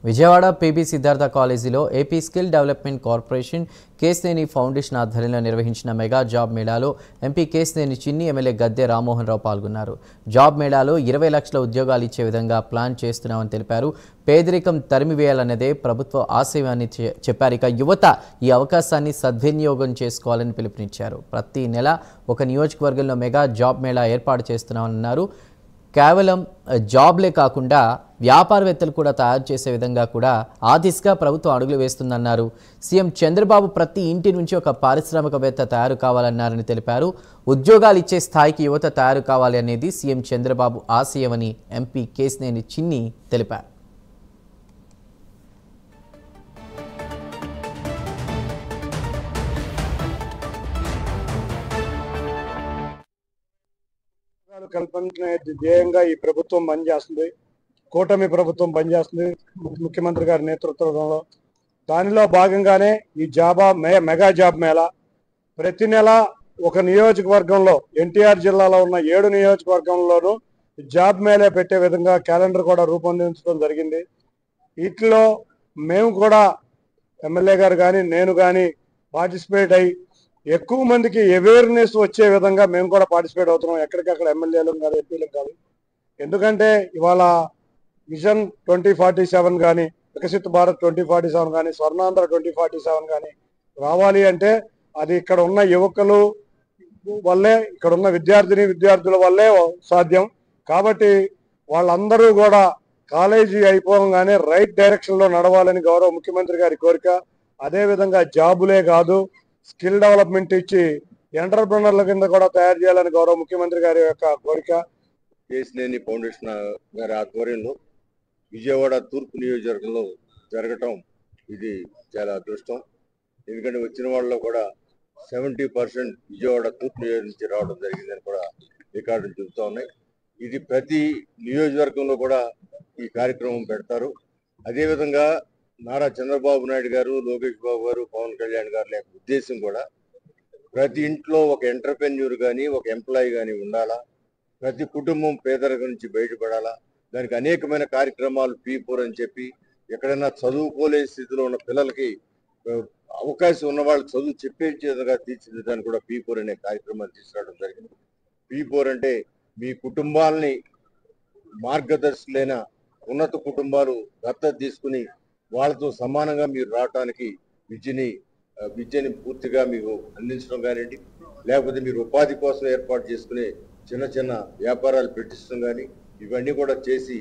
Vijayawada PB Siddhartha కాలేజీలో AP skill development corporation Kesineni foundation ఆధ్వర్యంలో నిర్వహించిన మెగా జాబ్ మేళాలో ఎంపీ కేశినేని చిన్ని ఎమ్మెల్యే గద్దె రామ్మోహన్ రావు పాల్గొన్నారు. జాబ్ మేళాలో 20 లక్షల ఉద్యోగాలు ఇచ్చే విధంగా ప్లాన్ చేస్తున్నామని తెలిపారు. పేదరికం తరిమివేయాలన్నదే ప్రభుత్వ ఆశయాన్ని చెప్పారు. ఇక యువత ఈ అవకాశాన్ని సద్వినియోగం చేసుకోవాలని పిలుపునిచ్చారు. ప్రతి నెల ఒక నియోజకవర్గంలో మెగా జాబ్ మేళా ఏర్పాటు చేస్తున్నామన్నారు. కేవలం జాబ్లే కాకుండా వ్యాపారవేత్తలు కూడా తయారు చేసే విధంగా కూడా ఆ దిశగా ప్రభుత్వం అడుగులు వేస్తుందన్నారు. సీఎం చంద్రబాబు ప్రతి ఇంటి నుంచి ఒక పారిశ్రామికవేత్త తయారు కావాలన్నారని తెలిపారు. ఉద్యోగాలు ఇచ్చే స్థాయికి యువత తయారు కావాలి అనేది సీఎం చంద్రబాబు ఆశయమని ఎంపీ కేశినేని చిన్ని తెలిపారు. కల్పన ధ్యేయంగా ఈ ప్రభుత్వం పనిచేస్తుంది. కూటమి ప్రభుత్వం పనిచేస్తుంది ముఖ్యమంత్రి గారి నేతృత్వంలో. దానిలో భాగంగానే ఈ మెగా జాబ్ మేళా ప్రతి నెల ఒక నియోజకవర్గంలో ఎన్టీఆర్ జిల్లాలో ఉన్న 7 నియోజకవర్గంలోనూ జాబ్ మేళా పెట్టే విధంగా క్యాలెండర్ కూడా రూపొందించడం జరిగింది. వీటిలో మేము కూడా ఎమ్మెల్యే గారు కానీ నేను కానీ పార్టిసిపేట్ అయ్యి ఎక్కువ మందికి అవేర్నెస్ వచ్చే విధంగా మేము కూడా పార్టిసిపేట్ అవుతున్నాం. ఎక్కడికక్కడ ఎమ్మెల్యేలు కాదు, ఎంపీలు కాదు. ఎందుకంటే ఇవాళ విజన్ 2047 కానీ, వికసిత్ భారత్ 2047 కానీ, స్వర్ణాంధ్ర 2047 కానీ రావాలి అంటే అది ఇక్కడ ఉన్న యువకులు వల్లే, ఇక్కడ ఉన్న విద్యార్థుల వల్లే సాధ్యం. కాబట్టి వాళ్ళందరూ కూడా కాలేజీ అయిపోగానే రైట్ డైరెక్షన్లో నడవాలని గౌరవ ముఖ్యమంత్రి గారి కోరిక. అదేవిధంగా జాబులే కాదు, స్కిల్ డెవలప్మెంట్ ఇచ్చి ఎంటర్ప్రినర్ల కింద కూడా తయారు చేయాలని గౌరవ ముఖ్యమంత్రి గారి యొక్క కోరిక. కేశినేని ఫౌండేషన్ గారి ఆధ్వర్యంలో విజయవాడ తూర్పు నియోజకవర్గంలో జరగటం ఇది చాలా అదృష్టం. ఎందుకంటే వచ్చిన వాళ్ళలో కూడా 70% విజయవాడ తూర్పు నియోజకవర్గం నుంచి రావడం జరిగిందని కూడా రికార్డులు చెబుతూ ఉన్నాయి. ఇది ప్రతి నియోజకవర్గంలో కూడా ఈ కార్యక్రమం పెడతారు. అదేవిధంగా నారా చంద్రబాబు నాయుడు గారు, లోకేష్ బాబు గారు, పవన్ కళ్యాణ్ గారు లేక ఉద్దేశం కూడా ప్రతి ఇంట్లో ఒక ఎంటర్ప్రెన్యూర్ కానీ, ఒక ఎంప్లాయీ కానీ ఉండాలా, ప్రతి కుటుంబం పేదరికం నుంచి బయటపడాలా. దానికి అనేకమైన కార్యక్రమాలు P4 అని చెప్పి ఎక్కడైనా చదువుకోలేని స్థితిలో ఉన్న పిల్లలకి అవకాశం ఉన్న వాళ్ళు చదువు చెప్పేదిగా తీర్చిదిద్దడానికి కూడా P4 అనే కార్యక్రమాన్ని తీసుకురావడం జరిగింది. P4 అంటే మీ కుటుంబాలని మార్గదర్శులైన ఉన్నత కుటుంబాలు దత్తత తీసుకుని వాళ్ళతో సమానంగా మీరు రావటానికి విద్యని పూర్తిగా మీకు అందించడం కానివ్వండి, లేకపోతే మీరు ఉపాధి కోసం ఏర్పాటు చేసుకునే చిన్న చిన్న వ్యాపారాలు పెట్టించడం కానీ, ఇవన్నీ కూడా చేసి